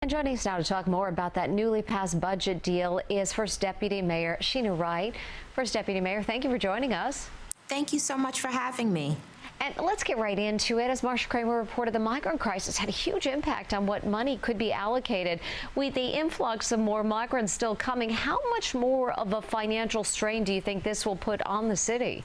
And joining us now to talk more about that newly passed budget deal is First Deputy Mayor Sheena Wright. First Deputy Mayor, thank you for joining us. Thank you so much for having me. And let's get right into it. As Marsha Kramer reported, the migrant crisis had a huge impact on what money could be allocated. With the influx of more migrants still coming, how much more of a financial strain do you think this will put on the city?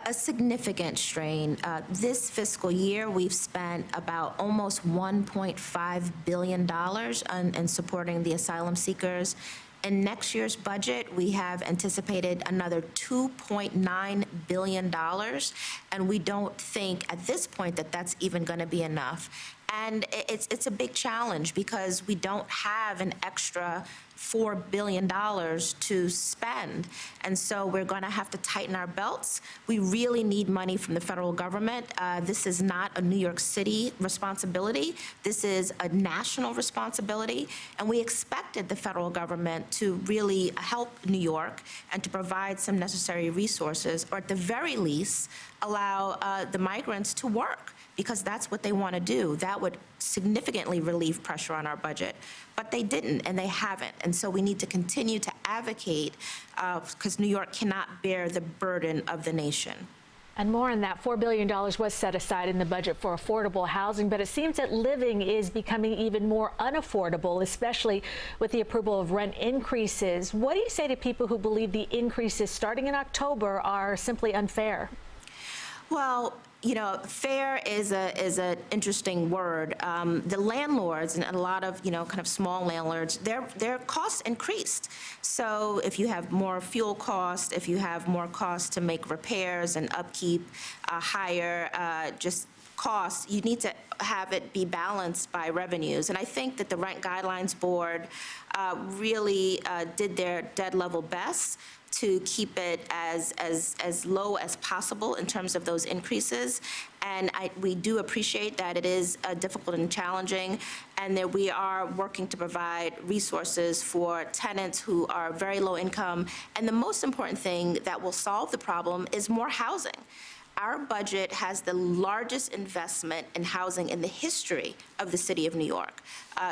A significant strain. This fiscal year, we've spent about almost $1.5 billion in supporting the asylum seekers. In next year's budget, we have anticipated another $2.9 billion, and we don't think at this point that that's even going to be enough. And it's a big challenge because we don't have an extra $4 billion to spend. And so we're going to have to tighten our belts. We really need money from the federal government. This is not a New York City responsibility. This is a national responsibility. And we expected the federal government to really help New York and to provide some necessary resources, or at the very least, allow the migrants to work, because that's what they want to do. That would significantly relieve pressure on our budget. But they didn't, and they haven't. And so we need to continue to advocate because New York cannot bear the burden of the nation. And more on that, $4 billion was set aside in the budget for affordable housing, but it seems that living is becoming even more unaffordable, especially with the approval of rent increases. What do you say to people who believe the increases starting in October are simply unfair? Well, you know, fair is an interesting word. The landlords and a lot of, kind of small landlords, their costs increased. So if you have more fuel costs, if you have more costs to make repairs and upkeep, higher just costs, you need to have it be balanced by revenues. And I think that the Rent Guidelines Board really did their dead level best to keep it as low as possible in terms of those increases. And we do appreciate that it is difficult and challenging, and that we are working to provide resources for tenants who are very low income. And the most important thing that will solve the problem is more housing. Our budget has the largest investment in housing in the history of the city of New York.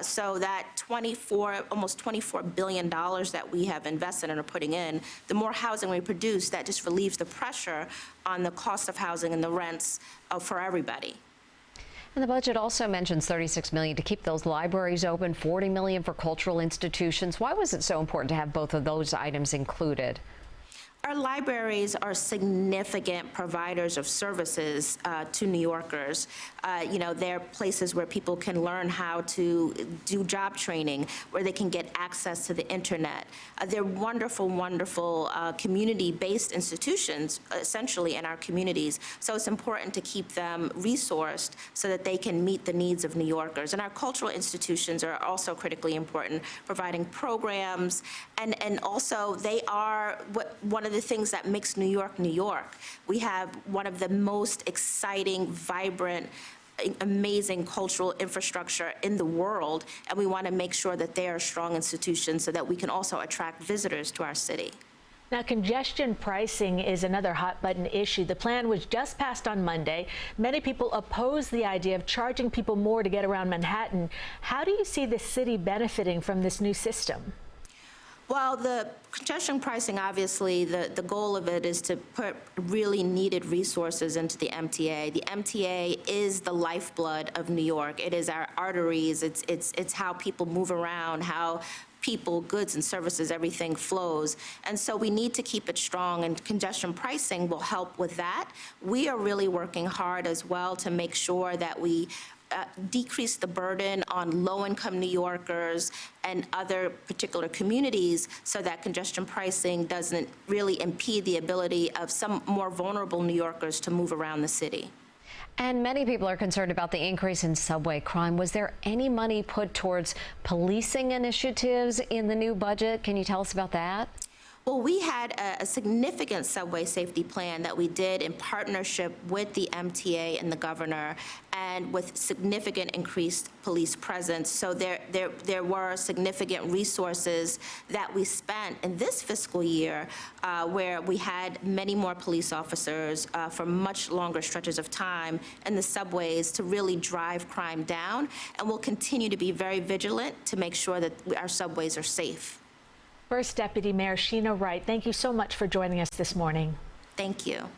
So that almost $24 billion that we have invested and are putting in, the more housing we produce, that just relieves the pressure on the cost of housing and the rents for everybody. And the budget also mentions $36 million to keep those libraries open, $40 million for cultural institutions. Why was it so important to have both of those items included? Our libraries are significant providers of services to New Yorkers. They're places where people can learn how to do job training, where they can get access to the internet. They're wonderful, wonderful community-based institutions, essentially, in our communities. So it's important to keep them resourced so that they can meet the needs of New Yorkers. And our cultural institutions are also critically important, providing programs, and also they are one of the things that makes New York, New York. We have one of the most exciting, vibrant, amazing cultural infrastructure in the world, and we want to make sure that they are strong institutions so that we can also attract visitors to our city. Now, congestion pricing is another hot-button issue. The plan was just passed on Monday. Many people oppose the idea of charging people more to get around Manhattan. How do you see the city benefiting from this new system? Well, the congestion pricing, obviously, the goal of it is to put really needed resources into the MTA. The MTA is the lifeblood of New York. It is our arteries. It's how people move around, how people, goods, and services, everything flows. And so we need to keep it strong, and congestion pricing will help with that. We are really working hard as well to make sure that we decrease the burden on low-income New Yorkers and other particular communities so that congestion pricing doesn't really impede the ability of some more vulnerable New Yorkers to move around the city. And many people are concerned about the increase in subway crime. Was there any money put towards policing initiatives in the new budget? Can you tell us about that? Well, we had a significant subway safety plan that we did in partnership with the MTA and the governor, and with significant increased police presence. So there were significant resources that we spent in this fiscal year where we had many more police officers for much longer stretches of time in the subways to really drive crime down. And we'll continue to be very vigilant to make sure that our subways are safe. First Deputy Mayor Sheena Wright, thank you so much for joining us this morning. Thank you.